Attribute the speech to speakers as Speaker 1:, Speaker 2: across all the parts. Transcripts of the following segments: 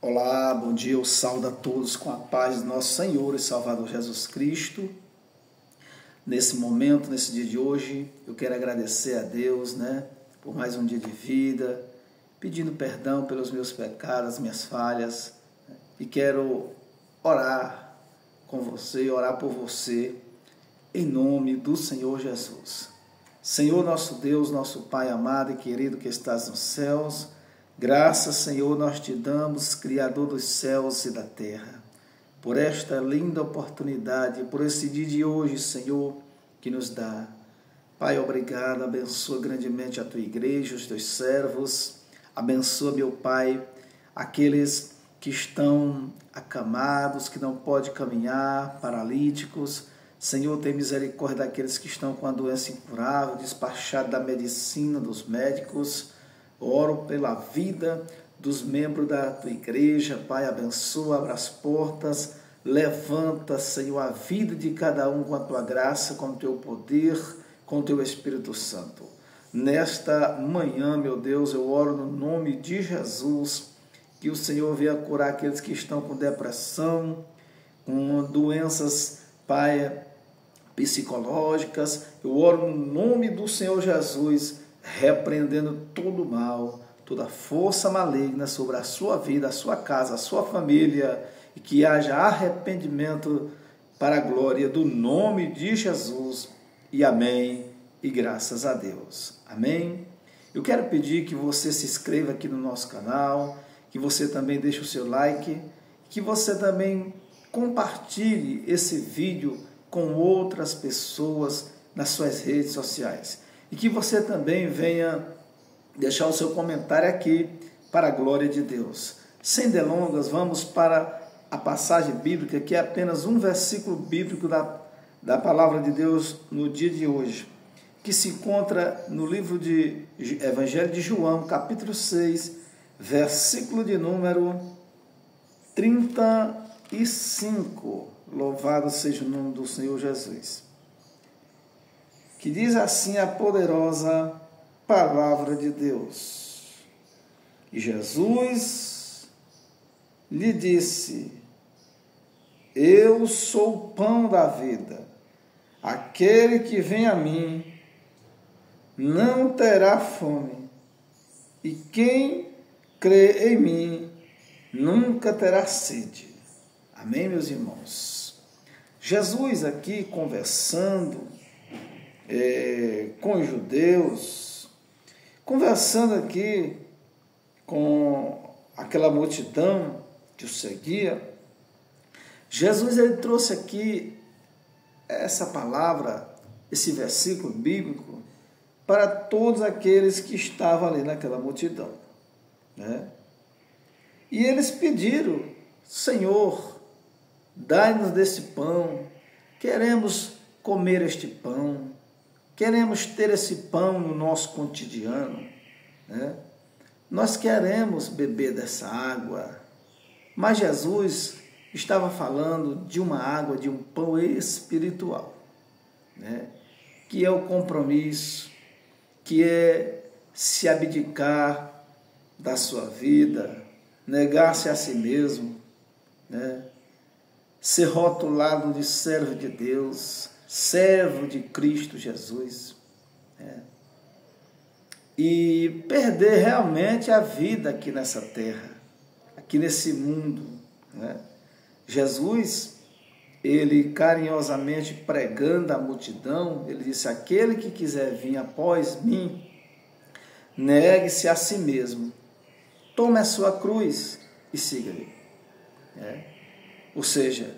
Speaker 1: Olá, bom dia, eu saúdo a todos com a paz do nosso Senhor e Salvador Jesus Cristo. Nesse momento, nesse dia de hoje, eu quero agradecer a Deus, por mais um dia de vida, pedindo perdão pelos meus pecados, minhas falhas, e quero orar com você, orar por você, em nome do Senhor Jesus. Senhor nosso Deus, nosso Pai amado e querido que estás nos céus, graças, Senhor, nós te damos, Criador dos céus e da terra, por esta linda oportunidade, por esse dia de hoje, Senhor, que nos dá. Pai, obrigado, abençoa grandemente a tua igreja, os teus servos, abençoa, meu Pai, aqueles que estão acamados, que não podem caminhar, paralíticos. Senhor, tem misericórdia daqueles que estão com a doença incurável, despachados da medicina, dos médicos. Oro pela vida dos membros da tua igreja, Pai, abençoa, abre as portas, levanta, Senhor, a vida de cada um com a tua graça, com o teu poder, com o teu Espírito Santo. Nesta manhã, meu Deus, eu oro no nome de Jesus, que o Senhor venha curar aqueles que estão com depressão, com doenças, Pai, psicológicas. Eu oro no nome do Senhor Jesus, repreendendo todo o mal, toda força maligna sobre a sua vida, a sua casa, a sua família, e que haja arrependimento para a glória do nome de Jesus. E amém, e graças a Deus. Amém? Eu quero pedir que você se inscreva aqui no nosso canal, que você também deixe o seu like, que você também compartilhe esse vídeo com outras pessoas nas suas redes sociais. E que você também venha deixar o seu comentário aqui para a glória de Deus. Sem delongas, vamos para a passagem bíblica, que é apenas um versículo bíblico da palavra de Deus no dia de hoje, que se encontra no livro de Evangelho de João, capítulo 6, versículo de número 35. Louvado seja o nome do Senhor Jesus. Que diz assim a poderosa palavra de Deus. E Jesus lhe disse: Eu sou o pão da vida. Aquele que vem a mim não terá fome, e quem crê em mim nunca terá sede. Amém, meus irmãos? Jesus aqui conversando com os judeus, conversando aqui com aquela multidão que o seguia, Jesus ele trouxe aqui essa palavra, esse versículo bíblico, para todos aqueles que estavam ali naquela multidão, E eles pediram: Senhor, dai-nos desse pão, queremos comer este pão, queremos ter esse pão no nosso cotidiano, Nós queremos beber dessa água. Mas Jesus estava falando de uma água, de um pão espiritual, que é o compromisso, que é se abdicar da sua vida, negar-se a si mesmo, ser rotulado de servo de Deus, servo de Cristo Jesus, e perder realmente a vida aqui nessa terra, aqui nesse mundo. Jesus, ele carinhosamente pregando à multidão, ele disse: aquele que quiser vir após mim, negue-se a si mesmo, tome a sua cruz e siga-me. Ou seja,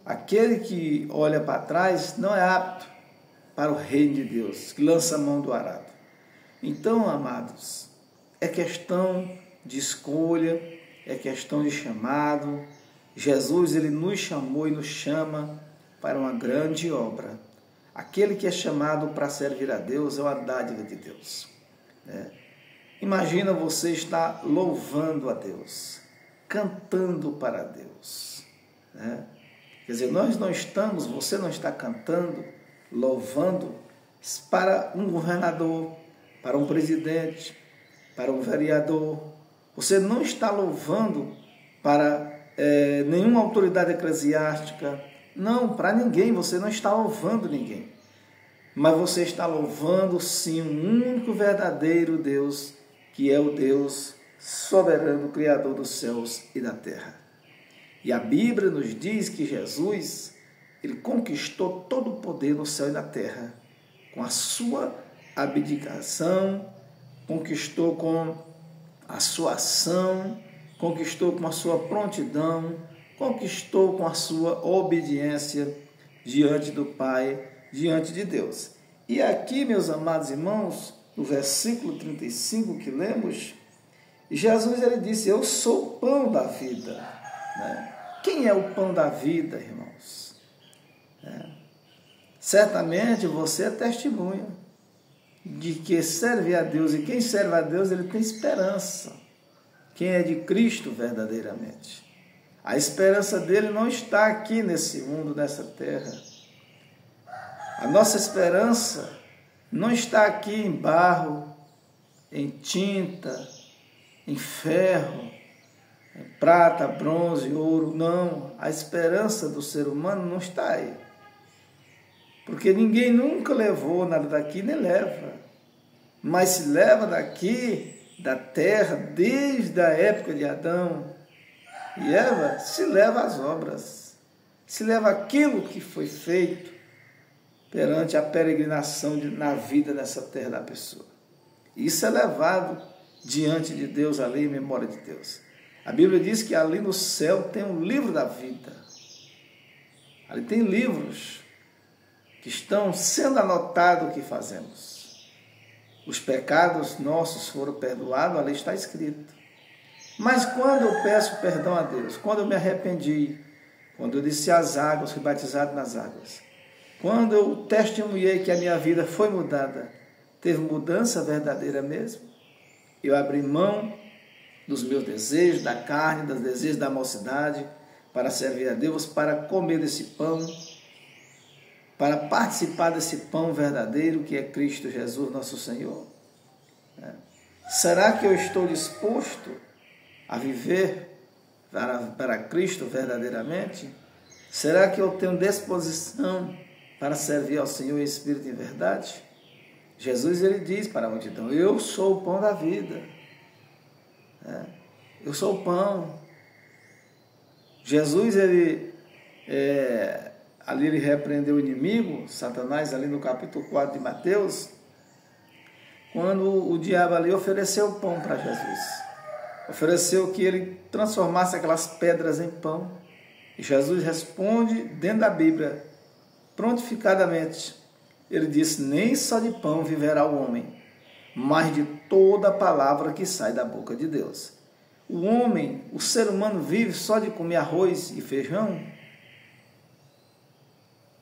Speaker 1: aquele que olha para trás não é apto para o reino de Deus, que lança a mão do arado. Então, amados, é questão de escolha, é questão de chamado. Jesus, ele nos chamou e nos chama para uma grande obra. Aquele que é chamado para servir a Deus é uma dádiva de Deus. Imagina você estar louvando a Deus, cantando para Deus. Quer dizer, nós não estamos, você não está cantando, louvando para um governador, para um presidente, para um vereador, Você não está louvando para nenhuma autoridade eclesiástica. Não, para ninguém, você não está louvando ninguém. Mas você está louvando, sim, um único verdadeiro Deus, que é o Deus soberano, Criador dos céus e da terra. E a Bíblia nos diz que Jesus, ele conquistou todo o poder no céu e na terra, com a sua abdicação, conquistou com a sua ação, conquistou com a sua prontidão, conquistou com a sua obediência diante do Pai, diante de Deus. E aqui, meus amados irmãos, no versículo 35 que lemos, Jesus ele disse: eu sou o pão da vida. Né? Quem é o pão da vida, irmãos? Certamente você é testemunha de que serve a Deus, e quem serve a Deus, ele tem esperança. Quem é de Cristo verdadeiramente. A esperança dele não está aqui nesse mundo, nessa terra. A nossa esperança não está aqui em barro, em tinta, em ferro, em prata, bronze, ouro. Não, a esperança do ser humano não está aí. Porque ninguém nunca levou nada daqui, nem leva. Mas se leva daqui, da terra, desde a época de Adão e Eva, se leva as obras, se leva aquilo que foi feito perante a peregrinação na vida dessa terra da pessoa. Isso é levado diante de Deus ali, em memória de Deus. A Bíblia diz que ali no céu tem um livro da vida. Ali tem livros que estão sendo anotados o que fazemos. Os pecados nossos foram perdoados, ali está escrito. Mas quando eu peço perdão a Deus, quando eu me arrependi, quando eu desci às águas, fui batizado nas águas, quando eu testemunhei que a minha vida foi mudada, teve mudança verdadeira mesmo, eu abri mão dos meus desejos, da carne, dos desejos da mocidade, para servir a Deus, para comer desse pão, para participar desse pão verdadeiro que é Cristo Jesus, nosso Senhor. Será que eu estou disposto a viver para Cristo verdadeiramente? Será que eu tenho disposição para servir ao Senhor em espírito e em verdade? Jesus ele diz para a multidão: eu sou o pão da vida. Eu sou o pão. Jesus ali ele repreendeu o inimigo, Satanás, ali no capítulo 4 de Mateus, quando o diabo ali ofereceu o pão para Jesus. Ofereceu que ele transformasse aquelas pedras em pão. E Jesus responde dentro da Bíblia, prontificadamente. Ele disse: nem só de pão viverá o homem, mas de toda a palavra que sai da boca de Deus. O homem, o ser humano vive só de comer arroz e feijão?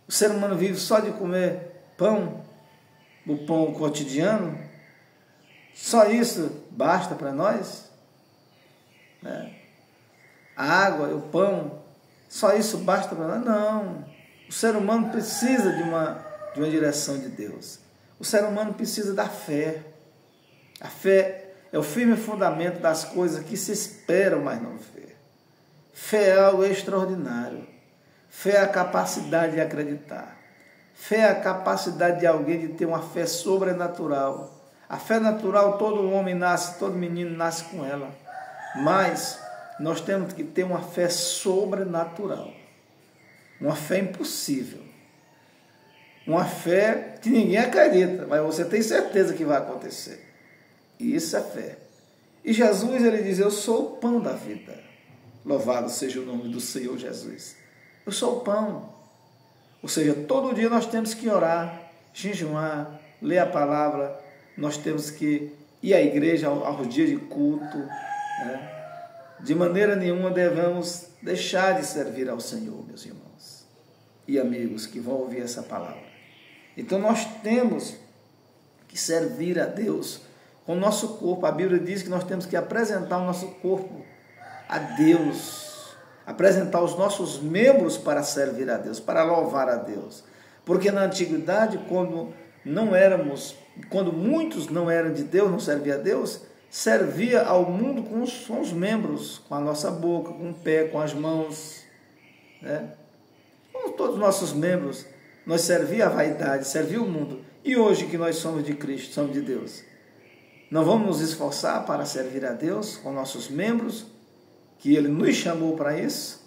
Speaker 1: O ser humano vive só de comer pão, o pão cotidiano? Só isso basta para nós? A água, o pão, só isso basta para nós? Não. O ser humano precisa de uma direção de Deus. O ser humano precisa da fé. A fé é o firme fundamento das coisas que se esperam, mas não vê. Fé é algo extraordinário. Fé é a capacidade de acreditar. Fé é a capacidade de alguém de ter uma fé sobrenatural. A fé natural, todo homem nasce, todo menino nasce com ela. Mas nós temos que ter uma fé sobrenatural. Uma fé impossível. Uma fé que ninguém acredita, mas você tem certeza que vai acontecer. Isso é fé. E Jesus, ele diz: eu sou o pão da vida. Louvado seja o nome do Senhor Jesus. Eu sou o pão. Ou seja, todo dia nós temos que orar, jejuar, ler a palavra, nós temos que ir à igreja aos dias de culto. De maneira nenhuma devemos deixar de servir ao Senhor, meus irmãos e amigos que vão ouvir essa palavra. Então nós temos que servir a Deus com o nosso corpo. A Bíblia diz que nós temos que apresentar o nosso corpo a Deus, apresentar os nossos membros para servir a Deus, para louvar a Deus. Porque na antiguidade, quando muitos não eram de Deus, não serviam a Deus, servia ao mundo com os membros, com a nossa boca, com o pé, com as mãos, né? Com todos os nossos membros, nós servia a vaidade, servia o mundo. E hoje que nós somos de Cristo, somos de Deus, não vamos nos esforçar para servir a Deus com nossos membros, que Ele nos chamou para isso?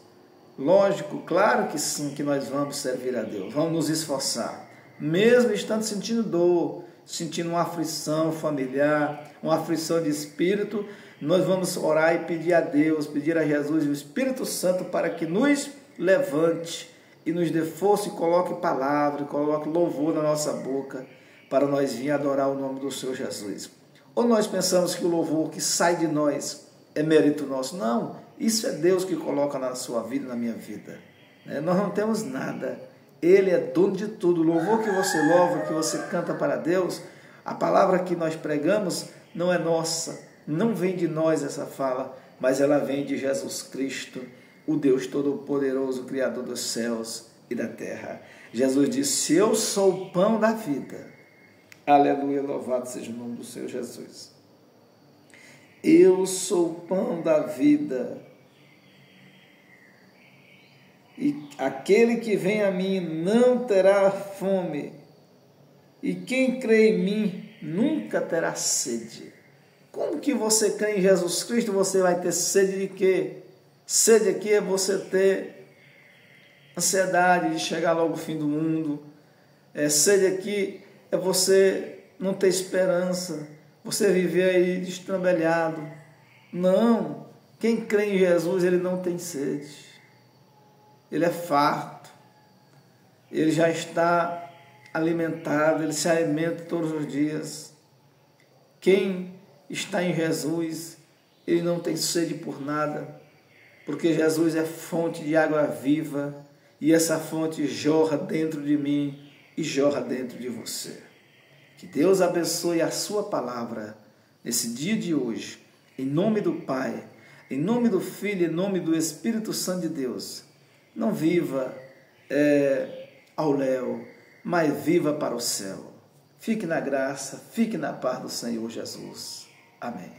Speaker 1: Lógico, claro que sim, que nós vamos servir a Deus, vamos nos esforçar, mesmo estando sentindo dor, sentindo uma aflição familiar, uma aflição de espírito, nós vamos orar e pedir a Deus, pedir a Jesus e o Espírito Santo para que nos levante e nos dê força e coloque palavra, e coloque louvor na nossa boca, para nós vir adorar o nome do Senhor Jesus. Ou nós pensamos que o louvor que sai de nós é mérito nosso? Não, isso é Deus que coloca na sua vida, na minha vida. Nós não temos nada, Ele é dono de tudo. O louvor que você louva, que você canta para Deus, a palavra que nós pregamos não é nossa, não vem de nós essa fala, mas ela vem de Jesus Cristo, o Deus Todo-Poderoso, Criador dos céus e da terra. Jesus disse: eu sou o pão da vida. Aleluia, louvado seja o nome do Senhor Jesus. Eu sou o pão da vida. E aquele que vem a mim não terá fome. E quem crê em mim nunca terá sede. Como que você crê em Jesus Cristo, você vai ter sede de quê? Sede aqui é você ter ansiedade de chegar logo o fim do mundo. Sede aqui é você não ter esperança, você viver aí destrambelhado. Não, quem crê em Jesus, ele não tem sede. Ele é farto, ele já está alimentado, ele se alimenta todos os dias. Quem está em Jesus, ele não tem sede por nada, porque Jesus é fonte de água viva, e essa fonte jorra dentro de mim e jorra dentro de você. Que Deus abençoe a sua palavra nesse dia de hoje, em nome do Pai, em nome do Filho, em nome do Espírito Santo de Deus. Não viva ao léu, mas viva para o céu. Fique na graça, fique na paz do Senhor Jesus. Amém.